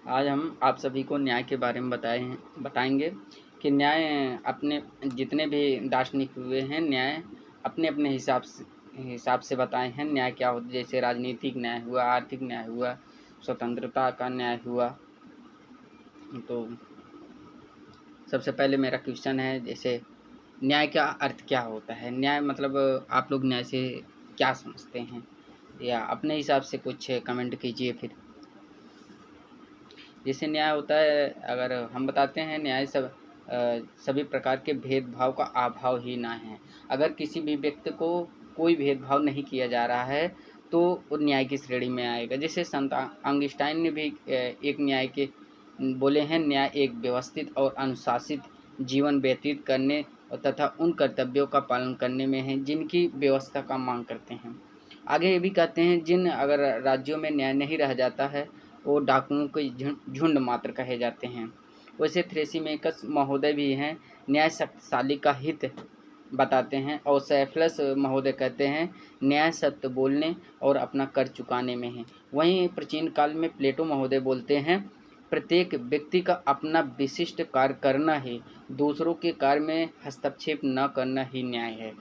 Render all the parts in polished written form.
आज हम आप सभी को न्याय के बारे में बताएंगे कि न्याय अपने जितने भी दार्शनिक हुए हैं, न्याय अपने अपने हिसाब से बताए हैं। न्याय क्या होता है, जैसे राजनीतिक न्याय हुआ, आर्थिक न्याय हुआ, स्वतंत्रता का न्याय हुआ। तो सबसे पहले मेरा क्वेश्चन है, जैसे न्याय का अर्थ क्या होता है? न्याय मतलब आप लोग न्याय से क्या समझते हैं, या अपने हिसाब से कुछ कमेंट कीजिए। फिर जैसे न्याय होता है, अगर हम बताते हैं, न्याय सभी प्रकार के भेदभाव का अभाव ही ना है। अगर किसी भी व्यक्ति को कोई भेदभाव नहीं किया जा रहा है तो वो न्याय की श्रेणी में आएगा। जैसे संत अंगस्टाइन ने भी एक न्याय के बोले हैं, न्याय एक व्यवस्थित और अनुशासित जीवन व्यतीत करने तथा उन कर्तव्यों का पालन करने में है जिनकी व्यवस्था का मांग करते हैं। आगे ये भी कहते हैं, जिन अगर राज्यों में न्याय नहीं रह जाता है वो डाकुओं के झुंड मात्र कहे जाते हैं। वैसे थ्रेसिमेकस महोदय भी हैं, न्याय शक्तिशाली का हित बताते हैं, और सैफलस महोदय कहते हैं न्याय सत्य बोलने और अपना कर चुकाने में है। वहीं प्राचीन काल में प्लेटो महोदय बोलते हैं, प्रत्येक व्यक्ति का अपना विशिष्ट कार्य करना ही, दूसरों के कार्य में हस्तक्षेप न करना ही न्याय है।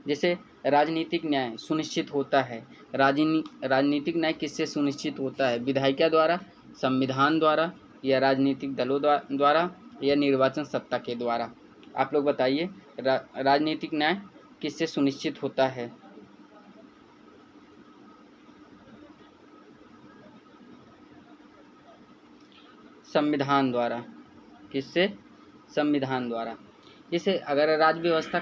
जैसे राजनीतिक न्याय सुनिश्चित होता है। राजनीतिक न्याय किससे सुनिश्चित होता है? विधायिका द्वारा, संविधान द्वारा, या राजनीतिक दलों द्वारा, या निर्वाचन सत्ता के द्वारा? आप लोग बताइए, राजनीतिक न्याय किससे सुनिश्चित होता है? संविधान द्वारा। किससे? संविधान द्वारा। जैसे अगर राज्य व्यवस्था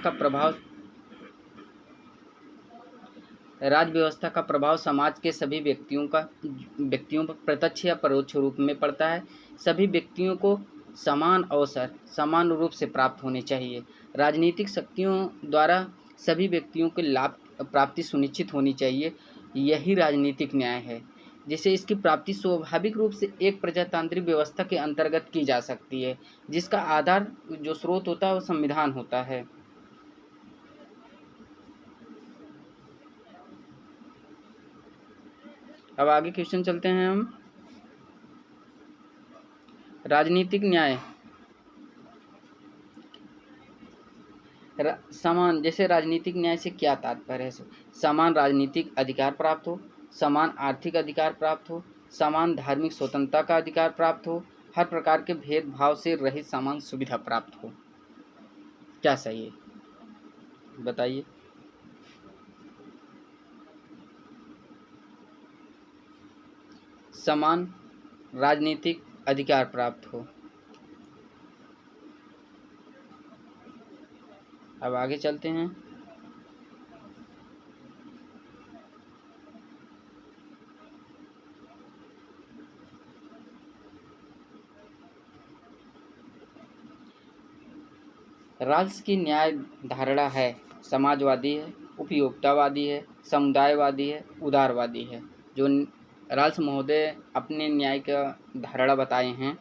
का प्रभाव समाज के सभी व्यक्तियों पर प्रत्यक्ष या परोक्ष रूप में पड़ता है। सभी व्यक्तियों को समान अवसर समान रूप से प्राप्त होने चाहिए। राजनीतिक शक्तियों द्वारा सभी व्यक्तियों के लाभ प्राप्ति सुनिश्चित होनी चाहिए। यही राजनीतिक न्याय है। जिसे इसकी प्राप्ति स्वाभाविक रूप से एक प्रजातांत्रिक व्यवस्था के अंतर्गत की जा सकती है, जिसका आधार जो स्रोत होता है वो संविधान होता है। अब आगे क्वेश्चन चलते हैं हम। राजनीतिक न्याय समान, जैसे राजनीतिक न्याय से क्या तात्पर्य है? समान राजनीतिक अधिकार प्राप्त हो, समान आर्थिक अधिकार प्राप्त हो, समान धार्मिक स्वतंत्रता का अधिकार प्राप्त हो, हर प्रकार के भेदभाव से रहित समान सुविधा प्राप्त हो। क्या सही है, बताइए। समान राजनीतिक अधिकार प्राप्त हो। अब आगे चलते हैं। राल्स की न्याय धारणा है, समाजवादी है, उपयोगितावादी है, समुदायवादी है, उदारवादी है। जो राल्स महोदय अपने न्याय का धारणा बताए हैं,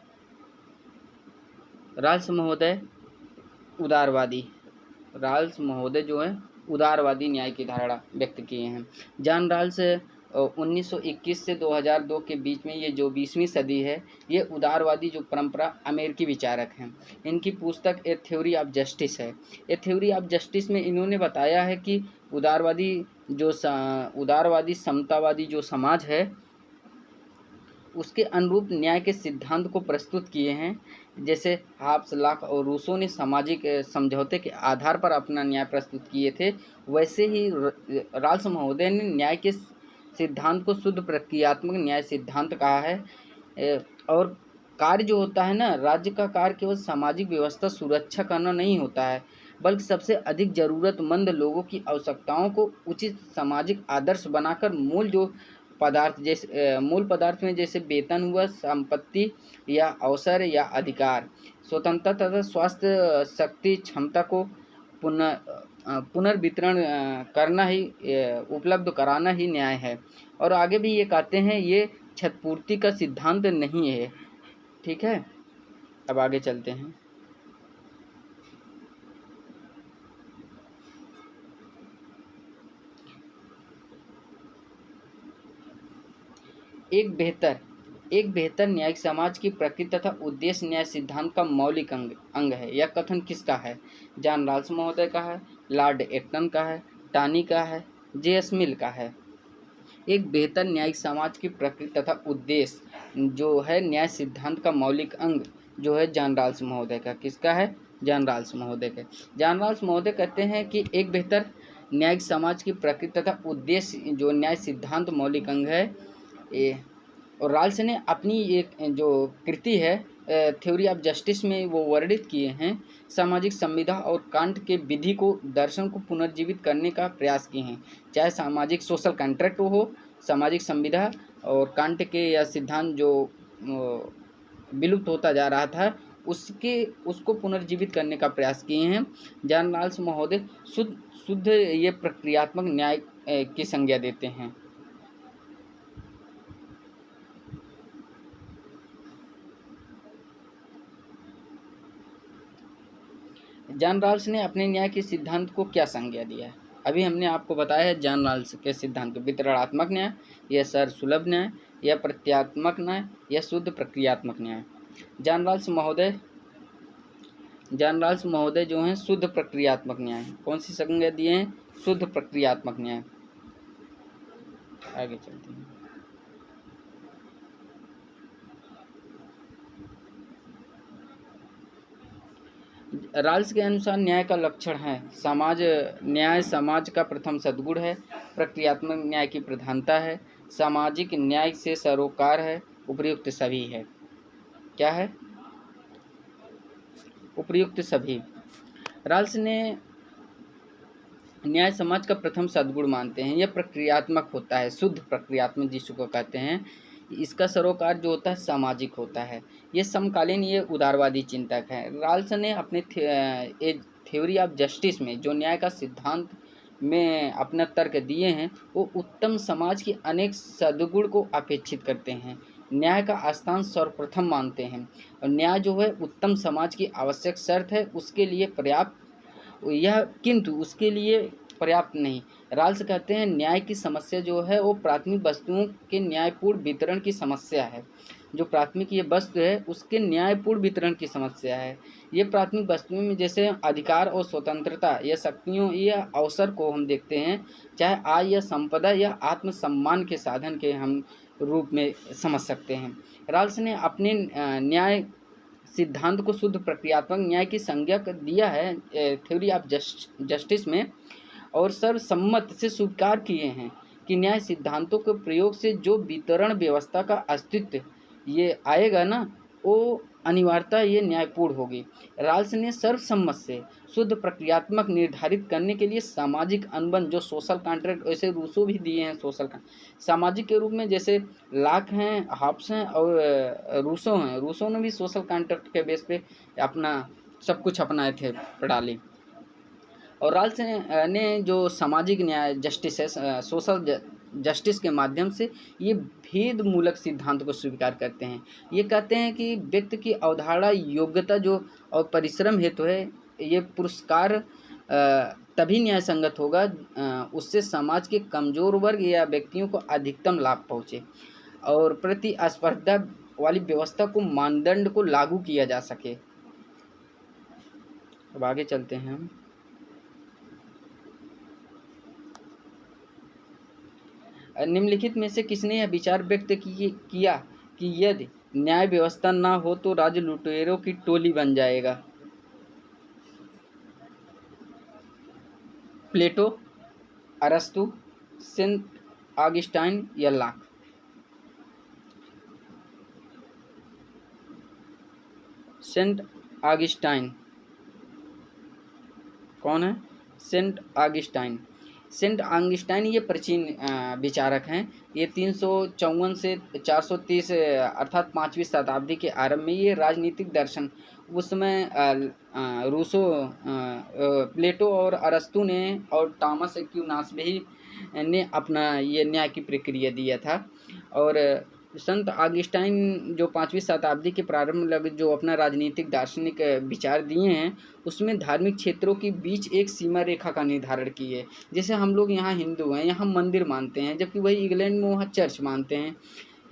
राल्स महोदय उदारवादी, राल्स महोदय जो है उदारवादी न्याय की धारणा व्यक्त किए हैं। जॉन राल्स 1921 से 2002 के बीच में, ये जो 20वीं सदी है, ये उदारवादी जो परंपरा अमेरिकी विचारक हैं। इनकी पुस्तक ए थ्योरी ऑफ जस्टिस है। ए थ्योरी ऑफ जस्टिस में इन्होंने बताया है कि उदारवादी समतावादी जो समाज है उसके अनुरूप न्याय के सिद्धांत को प्रस्तुत किए हैं। जैसे हाब्स, लॉक और रूसो ने सामाजिक समझौते के आधार पर अपना न्याय प्रस्तुत किए थे, वैसे ही राल्स महोदय ने न्याय के सिद्धांत को शुद्ध प्रक्रियात्मक न्याय सिद्धांत कहा है। और कार्य जो होता है ना, राज्य का कार्य केवल सामाजिक व्यवस्था सुरक्षा करना नहीं होता है, बल्कि सबसे अधिक ज़रूरतमंद लोगों की आवश्यकताओं को उचित सामाजिक आदर्श बनाकर मूल पदार्थ में जैसे वेतन हुआ, संपत्ति या अवसर या अधिकार, स्वतंत्रता तथा स्वास्थ्य, शक्ति, क्षमता को पुनर्वितरण करना ही, उपलब्ध कराना ही न्याय है। और आगे भी ये कहते हैं, ये क्षतिपूर्ति का सिद्धांत नहीं है। ठीक है, अब आगे चलते हैं। एक बेहतर न्यायिक समाज की प्रकृति तथा उद्देश्य न्याय सिद्धांत का मौलिक अंग है। यह कथन किसका है? जॉन राल्स महोदय का है, लॉर्ड एक्टन का है, टानी का है, जे.एस. मिल का है। एक बेहतर न्यायिक समाज की प्रकृति तथा उद्देश्य जो है न्याय सिद्धांत का मौलिक अंग जो है जॉन राल्स महोदय का। किसका है? जॉन राल्स महोदय का। जॉन राल्स महोदय कहते हैं कि एक बेहतर न्यायिक समाज की प्रकृति तथा उद्देश्य जो न्याय सिद्धांत मौलिक अंग है। और राल्स ने अपनी एक जो कृति है थ्योरी ऑफ जस्टिस में वो वर्णित किए हैं सामाजिक संविदा और कांट के विधि को दर्शन को पुनर्जीवित करने का प्रयास किए हैं। चाहे सामाजिक सोशल कॉन्ट्रैक्ट हो, सामाजिक संविदा और कांट के या सिद्धांत जो विलुप्त होता जा रहा था उसको पुनर्जीवित करने का प्रयास किए हैं। जॉन राल्स महोदय शुद्ध ये प्रक्रियात्मक न्याय की संज्ञा देते हैं। जॉन राल्स ने अपने न्याय के सिद्धांत को क्या संज्ञा दिया है? अभी हमने आपको बताया है जॉन राल्स के सिद्धांत, वितरणात्मक न्याय या सरसुलभ न्याय या प्रत्यात्मक न्याय या शुद्ध प्रक्रियात्मक न्याय। जॉन राल्स महोदय जो हैं शुद्ध प्रक्रियात्मक न्याय, कौन सी संज्ञा दिए हैं? शुद्ध प्रक्रियात्मक न्याय। आगे चलते हैं। राल्स के अनुसार न्याय का लक्षण है न्याय समाज का प्रथम सद्गुण है, प्रक्रियात्मक न्याय की प्रधानता है, सामाजिक न्याय से सरोकार है, उपयुक्त सभी है। क्या है? उपयुक्त सभी। राल्स ने न्याय समाज का प्रथम सद्गुण मानते हैं। यह प्रक्रियात्मक होता है, शुद्ध प्रक्रियात्मक जिसको कहते हैं। इसका सरोकार जो होता है सामाजिक होता है। ये समकालीन ये उदारवादी चिंतक हैं। राल्स ने अपने थ्योरी ऑफ जस्टिस में जो न्याय का सिद्धांत में अपना तर्क दिए हैं वो उत्तम समाज की अनेक सद्गुण को अपेक्षित करते हैं। न्याय का स्थान सर्वप्रथम मानते हैं और न्याय जो है उत्तम समाज की आवश्यक शर्त है, उसके लिए पर्याप्त नहीं। राल्स कहते हैं न्याय की समस्या जो है वो प्राथमिक वस्तुओं के न्यायपूर्ण वितरण की समस्या है। जो प्राथमिक ये वस्तु है उसके न्यायपूर्ण वितरण की समस्या है। ये प्राथमिक वस्तुओं में जैसे अधिकार और स्वतंत्रता या शक्तियों या अवसर को हम देखते हैं, चाहे आय या संपदा या आत्मसम्मान के साधन के हम रूप में समझ सकते हैं। राल्स ने अपने न्याय सिद्धांत को शुद्ध प्रक्रियात्मक न्याय की संज्ञा दिया है थ्योरी ऑफ जस्टिस में, और सर्वसम्मत से स्वीकार किए हैं कि न्याय सिद्धांतों के प्रयोग से जो वितरण व्यवस्था का अस्तित्व ये आएगा ना, वो अनिवार्यता ये न्यायपूर्ण होगी। राल्स ने सर्वसम्मत से शुद्ध प्रक्रियात्मक निर्धारित करने के लिए सामाजिक अनुबंध जो सोशल कॉन्ट्रैक्ट, वैसे रूसो भी दिए हैं सोशल सामाजिक के रूप में, जैसे लाक हैं, हॉब्स हैं और रूसो हैं। रूसो ने भी सोशल कॉन्ट्रैक्ट के बेस पे अपना सब कुछ अपनाए थे प्रणाली। और राल्स ने जो सामाजिक न्याय जस्टिस है, सोशल जस्टिस के माध्यम से ये भेद मूलक सिद्धांत को स्वीकार करते हैं। ये कहते हैं कि व्यक्ति की अवधारणा योग्यता जो और परिश्रम हेतु है, ये पुरस्कार तभी न्याय संगत होगा उससे समाज के कमजोर वर्ग या व्यक्तियों को अधिकतम लाभ पहुँचे और प्रतिस्पर्धा वाली व्यवस्था को मानदंड को लागू किया जा सके। अब आगे चलते हैं हम। निम्नलिखित में से किसने यह विचार व्यक्त किया कि यदि न्याय व्यवस्था ना हो तो राज्य लुटेरों की टोली बन जाएगा? प्लेटो, अरस्तु, सेंट ऑगस्टाइन या लॉक? Saint Augustine. कौन है? Saint Augustine. सेंट ऑगस्टाइन ये प्राचीन विचारक हैं। ये 354 से 430 अर्थात 5वीं शताब्दी के आरंभ में ये राजनीतिक दर्शन, उस समय रूसो, प्लेटो और अरस्तु ने और टॉमस एक्विनास भी ने अपना ये न्याय की प्रक्रिया दिया था। और संत ऑगस्टाइन जो 5वीं शताब्दी के प्रारंभ लग जो अपना राजनीतिक दार्शनिक विचार दिए हैं, उसमें धार्मिक क्षेत्रों के बीच एक सीमा रेखा का निर्धारण किए। जैसे हम लोग यहाँ हिंदू हैं, यहाँ मंदिर मानते हैं, जबकि वही इंग्लैंड में वहाँ चर्च मानते हैं।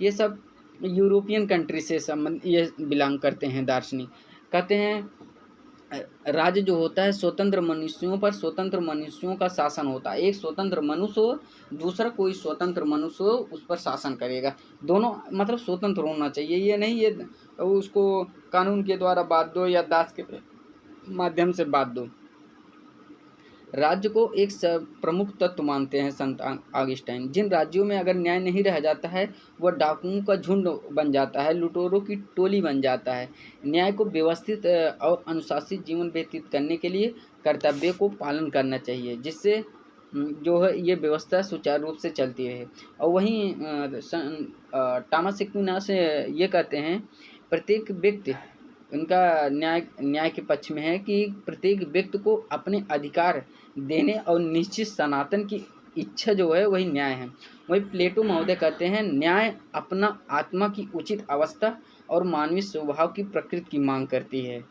ये सब यूरोपियन कंट्री से संबंध ये बिलोंग करते हैं दार्शनिक। कहते हैं राज्य जो होता है स्वतंत्र मनुष्यों पर स्वतंत्र मनुष्यों का शासन होता है। एक स्वतंत्र मनुष्य हो, दूसरा कोई स्वतंत्र मनुष्य हो, उस पर शासन करेगा। दोनों मतलब स्वतंत्र होना चाहिए, ये नहीं ये उसको कानून के द्वारा बांध दो या दास के माध्यम से बांध दो। राज्य को एक प्रमुख तत्व मानते हैं संत ऑगस्टाइन। जिन राज्यों में अगर न्याय नहीं रह जाता है वह डाकुओं का झुंड बन जाता है, लुटेरों की टोली बन जाता है। न्याय को व्यवस्थित और अनुशासित जीवन व्यतीत करने के लिए कर्तव्य को पालन करना चाहिए, जिससे जो है ये व्यवस्था सुचारू रूप से चलती रहे। और वहीं टॉमस एक्विनास ये कहते हैं प्रत्येक व्यक्ति उनका न्याय के पक्ष में है कि प्रत्येक व्यक्ति को अपने अधिकार देने और निश्चित सनातन की इच्छा जो है वही न्याय है। वही प्लेटो महोदय कहते हैं न्याय अपना आत्मा की उचित अवस्था और मानवीय स्वभाव की प्रकृति की मांग करती है।